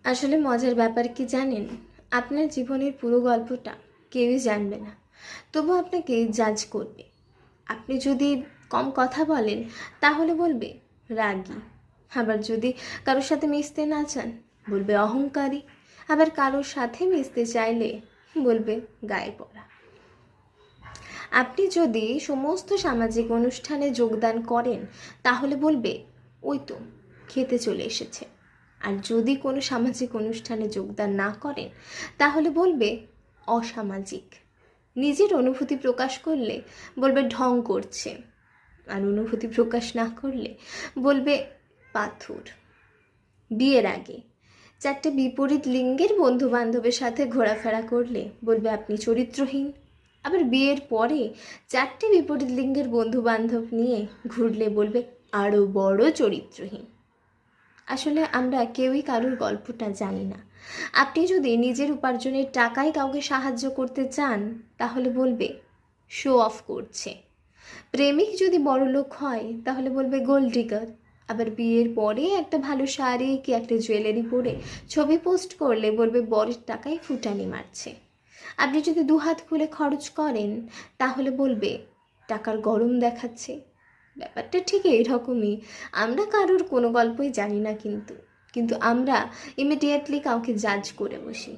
আসলে মজার ব্যাপার কি জানেন? আপনার জীবনের পুরো গল্পটা কেউই জানবে না। তবু আপনাকে জাজ করবে। আপনি যদি কম কথা বলেন তাহলে বলবে রাগী। আবার যদি কারোর সাথে মিশতে না চান বলবে অহংকারী। আবার কারোর সাথে মিশতে চাইলে বলবে গায়ে পড়া। আপনি যদি সমস্ত সামাজিক অনুষ্ঠানে যোগদান করেন তাহলে বলবে ওই তো খেতে চলে এসেছে। আর যদি কোনো সামাজিক অনুষ্ঠানে যোগদান না করেন তাহলে বলবে অসামাজিক। নিজের অনুভূতি প্রকাশ করলে বলবে ঢং করছে। আর অনুভূতি প্রকাশ না করলে বলবে পাথর। বিয়ের আগে চারটে বিপরীত লিঙ্গের বন্ধু বান্ধবের সাথে ঘোরাফেরা করলে বলবে আপনি চরিত্রহীন। আবার বিয়ের পরে চারটে বিপরীত লিঙ্গের বন্ধু বান্ধব নিয়ে ঘুরলে বলবে আরও বড় চরিত্রহীন। আসলে আমরা কেউই কারোর গল্পটা জানি না। আপনি যদি নিজের উপার্জনের টাকায় কাউকে সাহায্য করতে চান তাহলে বলবে শো অফ করছে। প্রেমিক যদি বড়লোক হয় তাহলে বলবে গোল্ড ডিগার। আবার বিয়ের পরে একটা ভালো শাড়ি কি একটা জুয়েলারি পরে ছবি পোস্ট করলে বলবে বরের টাকায় ফুটানি মারছে। আপনি যদি দুহাত খুলে খরচ করেন তাহলে বলবে টাকার গরম দেখাচ্ছে। ব্যাপারটা ঠিক এইরকমই। আমরা কারোর কোনো গল্পই জানি না, কিন্তু কিন্তু আমরা ইমিডিয়েটলি কাউকে জাজ করে বসি।